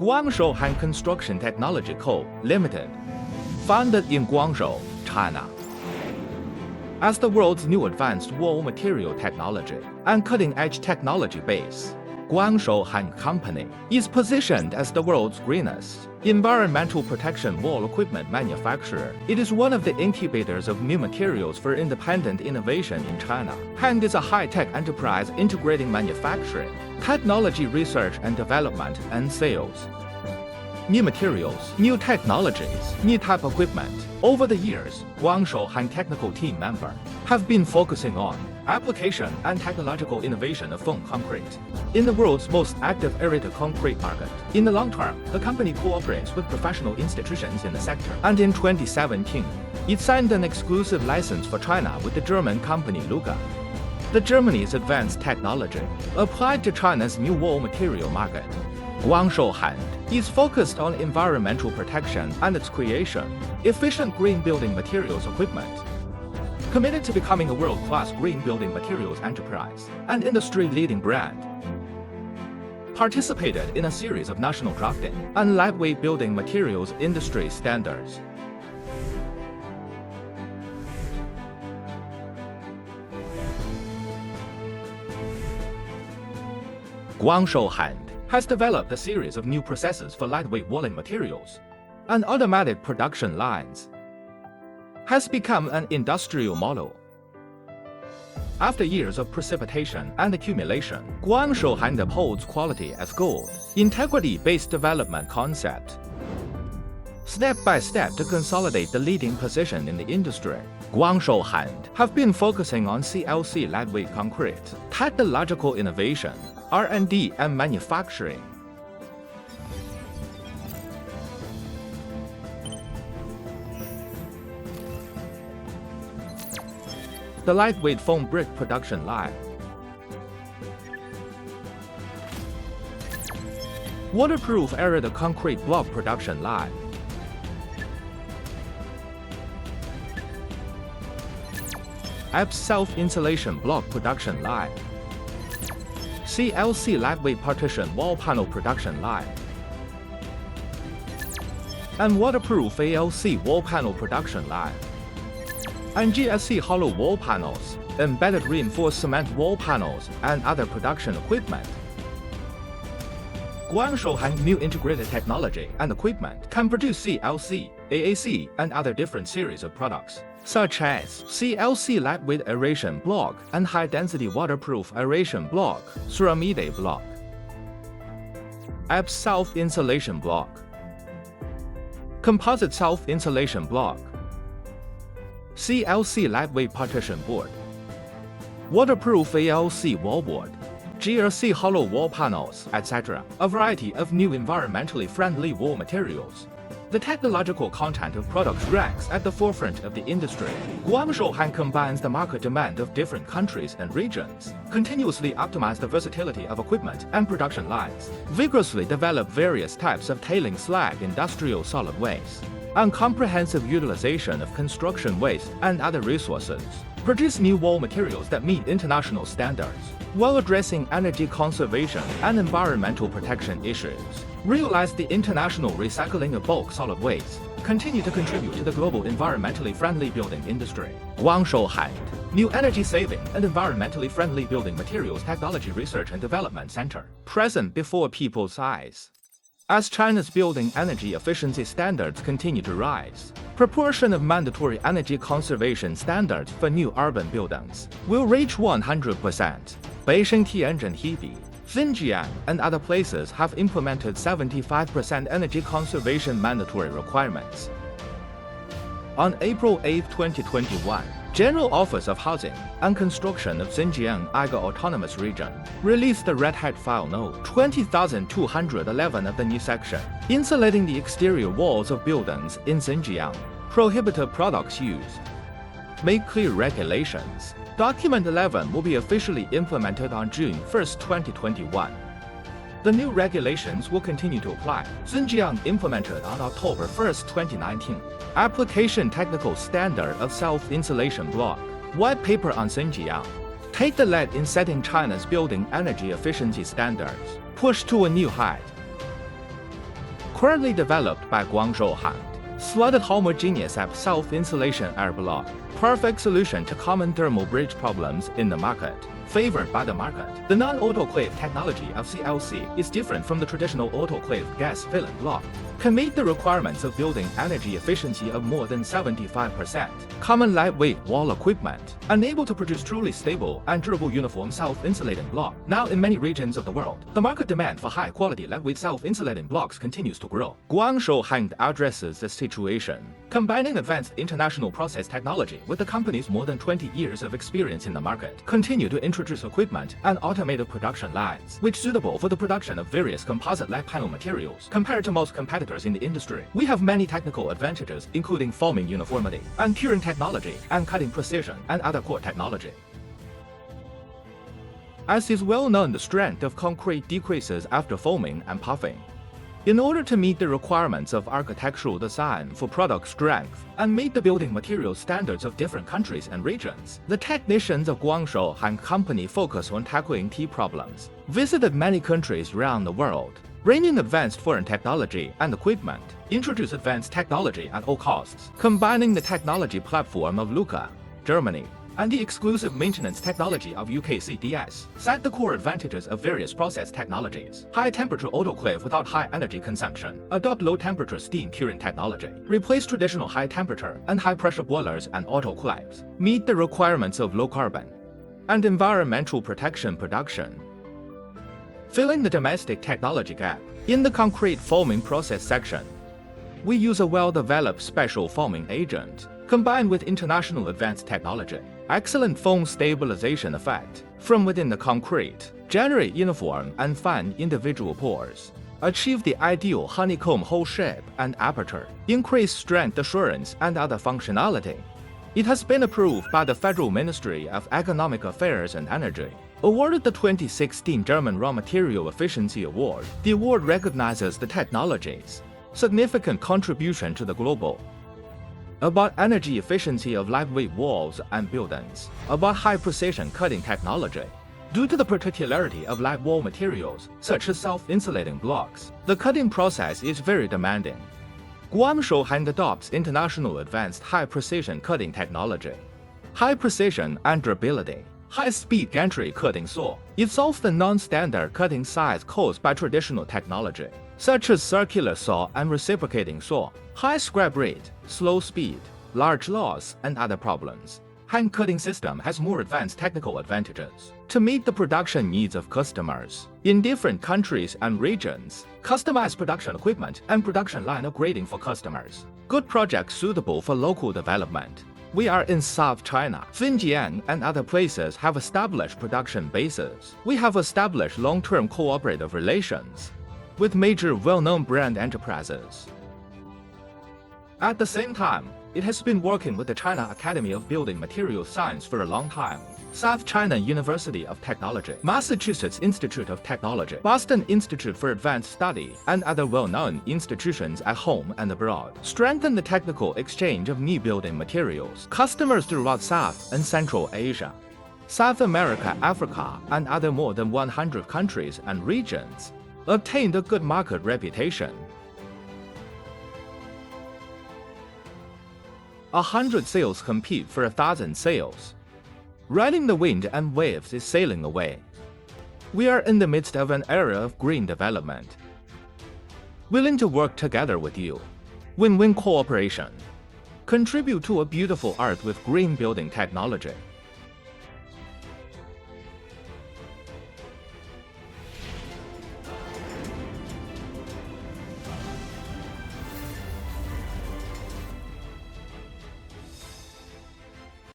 Guangzhou Hengde Construction Technology Co., Limited, founded in Guangzhou, China. As the world's new advanced wall material technology and cutting-edge technology base, Guangzhou Hengde Company is positioned as the world's greenest environmental protection wall equipment manufacturer. It is one of the incubators of new materials for independent innovation in China. Hengde is a high-tech enterprise integrating manufacturing, technology research and development, and sales. New materials, new technologies, new type of equipment. Over the years, Guangzhou Hengde technical team members have been focusing on application and technological innovation of foam concrete in the world's most active aerated concrete market. In the long term, the company cooperates with professional institutions in the sector, and in 2017, it signed an exclusive license for China with the German company Luga. The Germany's advanced technology applied to China's new wall material market. Guangzhou Hengde is focused on environmental protection and its creation, efficient green building materials equipment. Committed to becoming a world-class green building materials enterprise and industry-leading brand. Participated in a series of national drafting and lightweight building materials industry standards. Guangzhou Hengde has developed a series of new processes for lightweight walling materials and automated production lines. Has become an industrial model. After years of precipitation and accumulation, Guangzhou Hengde upholds quality as gold, integrity-based development concept. Step by step to consolidate the leading position in the industry, Guangzhou Hengde have been focusing on CLC lightweight concrete, technological innovation, R&D and manufacturing. The lightweight foam brick production line. Waterproof aerated concrete block production line. ALC self-insulation block production line. CLC lightweight partition wall panel production line. And waterproof ALC wall panel production line. And GSC hollow wall panels, embedded reinforced cement wall panels, and other production equipment. Guangzhou Hengde new integrated technology and equipment can produce CLC, AAC, and other different series of products, such as CLC lightweight aeration block and high-density waterproof aeration block, ceramide block, ALC self-insulation block, composite self-insulation block, CLC lightweight partition board, waterproof ALC wallboard, GRC hollow wall panels, etc. A variety of new environmentally friendly wall materials. The technological content of products ranks at the forefront of the industry. Guangzhou Hengde combines the market demand of different countries and regions, continuously optimize the versatility of equipment and production lines, vigorously develop various types of tailing slag industrial solid waste, and comprehensive utilization of construction waste and other resources, produce new wall materials that meet international standards, while addressing energy conservation and environmental protection issues, realize the international recycling of bulk solid waste, continue to contribute to the global environmentally friendly building industry. Guangzhou Hengde, new energy-saving and environmentally friendly building materials technology research and development center, present before people's eyes. As China's building energy efficiency standards continue to rise, proportion of mandatory energy conservation standards for new urban buildings will reach 100%. Beijing, Tianjin, Hebei, Xinjiang, and other places have implemented 75% energy conservation mandatory requirements. On April 8, 2021, General Office of Housing and Construction of Xinjiang Uyghur Autonomous Region released the Red Hat File No. 20211 of the new section, insulating the exterior walls of buildings in Xinjiang, prohibited products used. Make clear regulations. Document 11 will be officially implemented on June 1, 2021. The new regulations will continue to apply. Xinjiang implemented on October 1, 2019. Application Technical Standard of Self-Insulation Block. White Paper on Xinjiang. Take the lead in setting China's building energy efficiency standards. Push to a new height. currently developed by Guangzhou Hengde. Flooded homogeneous self-insulation air block. Perfect solution to common thermal bridge problems in the market. Favored by the market. The non-autoclave technology of CLC is different from the traditional autoclave gas filling block. Can meet the requirements of building energy efficiency of more than 75%. Common lightweight wall equipment. Unable to produce truly stable and durable uniform self-insulating block. Now in many regions of the world, the market demand for high-quality lightweight self-insulating blocks continues to grow. Guangzhou Hengde addresses the situation, combining advanced international process technology with the company's more than 20 years of experience in the market. Continue to introduce equipment and automated production lines, which suitable for the production of various composite light panel materials. Compared to most competitors in the industry, we have many technical advantages, including foaming uniformity, and curing technology, and cutting precision, and other core technology. As is well known, the strength of concrete decreases after foaming and puffing. In order to meet the requirements of architectural design for product strength and meet the building material standards of different countries and regions, the technicians of Guangzhou Hengde Company focus on tackling key problems. Visited many countries around the world, bringing advanced foreign technology and equipment, introduce advanced technology at all costs, combining the technology platform of Lucca, Germany, and the exclusive maintenance technology of UKCDS, set the core advantages of various process technologies. High-temperature autoclave without high energy consumption. Adopt low-temperature steam curing technology. Replace traditional high-temperature and high-pressure boilers and autoclaves. Meet the requirements of low-carbon and environmental protection production. Filling the domestic technology gap. In the concrete foaming process section, we use a well-developed special foaming agent, combined with international advanced technology. Excellent foam stabilization effect from within the concrete. Generate uniform and fine individual pores. Achieve the ideal honeycomb hole shape and aperture. Increase strength assurance and other functionality. It has been approved by the Federal Ministry of Economic Affairs and Energy. Awarded the 2016 German Raw Material Efficiency Award. The award recognizes the technology's significant contribution to the global. About energy efficiency of lightweight walls and buildings. About high-precision cutting technology. Due to the particularity of light wall materials, such as self-insulating blocks, the cutting process is very demanding. Guangzhou Hengde adopts international advanced high-precision cutting technology. High precision and durability. High-speed gantry cutting saw. It solves the non-standard cutting size caused by traditional technology, such as circular saw and reciprocating saw. High scrap rate, slow speed, large loss, and other problems. Hand cutting system has more advanced technical advantages to meet the production needs of customers in different countries and regions. Customized production equipment and production line upgrading for customers. Good projects suitable for local development. We are in South China. Xinjiang and other places have established production bases. We have established long-term cooperative relations with major well-known brand enterprises. At the same time, it has been working with the China Academy of Building Materials Science for a long time, South China University of Technology, Massachusetts Institute of Technology, Boston Institute for Advanced Study, and other well-known institutions at home and abroad. Strengthen the technical exchange of new building materials. Customers throughout South and Central Asia, South America, Africa, and other more than 100 countries and regions obtained a good market reputation. 100 sails compete for 1,000 sails. Riding the wind and waves is sailing away. We are in the midst of an era of green development. Willing to work together with you. Win-win cooperation. Contribute to a beautiful art with green building technology.